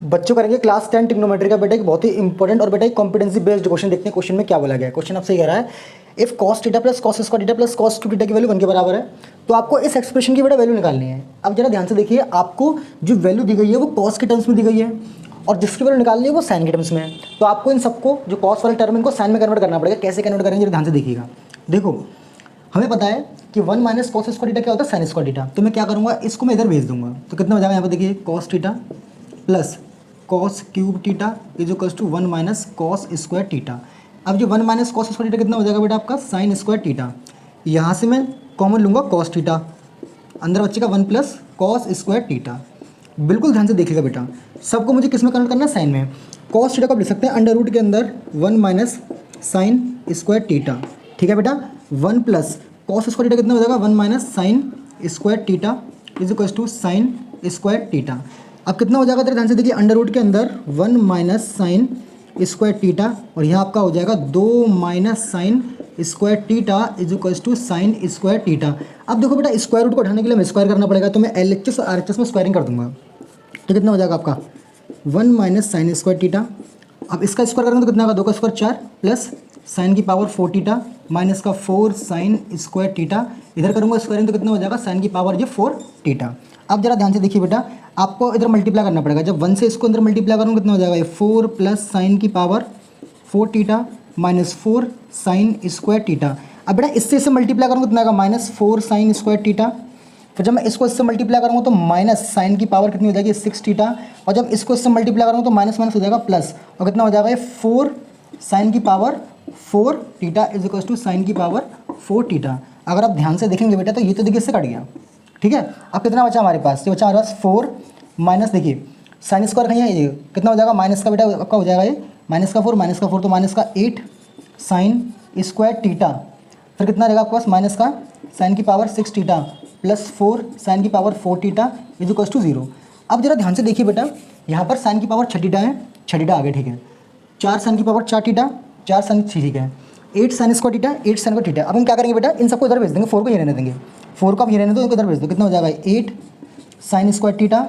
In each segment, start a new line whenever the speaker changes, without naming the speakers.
बच्चों करेंगे class 10 trigonometry का बेटा एक बहुत ही इंपॉर्टेंट और बेटा एक कॉम्पिटेंसी बेस्ड क्वेश्चन। देखते हैं क्वेश्चन में क्या बोला गया है। क्वेश्चन आपसे कह रहा है if cos theta plus cos square theta plus cos cube theta की वैल्यू 1 के बराबर है तो आपको इस एक्सप्रेशन की बेटा वैल्यू निकालनी है। अब जरा ध्यान से देखिए, आपको जो वैल्यू दी गई है वो cos के टर्म्स में दी गई है और जिसकी वैल्यू निकालनी है वो साइन के टर्म्स में है। तो आपको इन सबको जो cos वाले टर्म इनको साइन में कन्वर्ट करना पड़ेगा। कैसे कन्वर्ट करेंगे जरा ध्यान से देखिएगा। देखो हमें पता है कि 1 माइनस cos स्क्वायर थीटा क्या होता है, साइन स्क्वायर थीटा। तो मैं क्या करूँगा, इसको मैं इधर भेज दूंगा तो कितना हो जाएगा यहाँ पर देखिए cos theta plus cos cube theta is equals to 1 minus cos square theta. अब जो 1 माइनस cos स्क्वायर थीटा कितना हो जाएगा बेटा आपका साइन स्क्वायर थीटा। यहाँ से मैं कॉमन लूँगा cos थीटा, अंदर बच्चे का 1 प्लस cos स्क्वायर थीटा। बिल्कुल ध्यान से देखिएगा बेटा, सबको मुझे किस में कन्वर्ट करना है, साइन में। cos थीटा को आप लिख सकते हैं अंडर रूट के अंदर 1 माइनस साइन स्क्वायर थीटा। ठीक है बेटा, 1 प्लस cos स्क्वायर थीटा कितना हो जाएगा 1 minus sine square theta is equals to sine square theta. अब कितना हो जाएगा तेरे ध्यान से देखिए, अंडर रूट के अंदर 1 माइनस साइन स्क्वायर थीटा और यहाँ आपका हो जाएगा 2 minus sine square theta is equals to sine square theta. अब देखो बेटा, स्क्वायर रूट को उठाने के लिए हमें स्क्वायर करना पड़ेगा, तो मैं LHS और RHS में स्क्वायरिंग कर दूंगा। तो कितना हो जाएगा आपका 1 माइनस साइन स्क्वायर थीटा। अब इसका स्क्वायर करेंगे तो कितना होगा, 2 का स्क्वायर 4 प्लस साइन की पावर 4 थीटा माइनस का 4 साइन स्क्वायर थीटा। इधर करूँगा स्क्वायरिंग तो कितना हो जाएगा साइन की पावर ये 4 थीटा। अब जरा ध्यान से देखिए बेटा, आपको इधर मल्टीप्लाई करना पड़ेगा। जब 1 से इसको अंदर मल्टीप्लाई करूँगा कितना हो जाएगा, ये 4 प्लस साइन की power 4 theta minus 4 sign square theta. अब बेटा इससे मल्टीप्लाई करूँगा कितना आएगा, माइनस 4 साइन स्क्वायर थीटा। फिर जब मैं इसको इससे मल्टीप्लाई करूँगा तो माइनस साइन की पावर कितनी हो जाएगी 6 थीटा। और जब इसको इससे मल्टीप्लाई करूँगा तो माइनस माइनस हो जाएगा प्लस, और कितना हो जाएगा ये 4 साइन की power 4 theta is equal to sine की पावर 4 थीटा। अगर आप ध्यान से देखेंगे बेटा तो ये तो देखिए इससे कट गया। ठीक है, अब कितना बचा हमारे पास, ये बचा हमारे पास 4 माइनस देखिए साइन स्क्वायर कहीं है, ये कितना हो जाएगा माइनस का बेटा आपका हो जाएगा ये माइनस का 4 तो माइनस का 8 साइन स्क्वायर थीटा। फिर कितना रहेगा आपके पास माइनस का साइन की पावर 6 थीटा प्लस 4 साइन की power 4 theta is equal to 0। अब जरा ध्यान से देखिए बेटा, यहाँ पर साइन की पावर 6 थीटा है, 6 थीटा आ गया। ठीक है, 4 साइन की पावर 4 थीटा, 4 साइन 6 ठीक है, 8 साइन स्क्वायर थीटा, 8 साइन का थीटा। अब हम क्या करेंगे बेटा, इन सबको इधर भेज देंगे, 4 को ये रहने देंगे, 4 को आप ये रहने दो, इनको इधर भेज दो। कितना हो जाएगा 8 sign square theta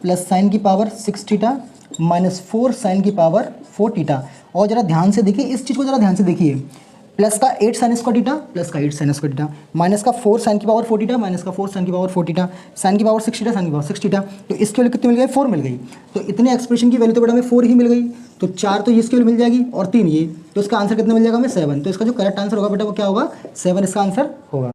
plus sign की पावर 6 थीटा माइनस 4 साइन की पावर 4 थीटा। और जरा ध्यान से देखिए इस चीज़ को, जरा ध्यान से देखिए, प्लस का 8 साइन स्क्वायर थीटा प्लस का 8 साइन स्क्वायर थीटा माइनस का 4 साइन की पावर 4 थीटा माइनस का 4 साइन की पावर 4 थीटा, साइन की पावर 6 थीटा, साइन की पावर 6 थीटा। तो इसकी वैल्यू कितनी मिल गई, 4 मिल गई। तो इतने एक्सप्रेशन की वैल्यू तो बेटा हमें 4 ही मिल गई। तो 4 तो इसकी वैल्यू मिल जाएगी और 3 ये, तो इसका आंसर कितना मिल जाएगा हमें 7। तो इसका जो करेक्ट आंसर होगा बेटा वो क्या होगा, 7 इसका आंसर होगा।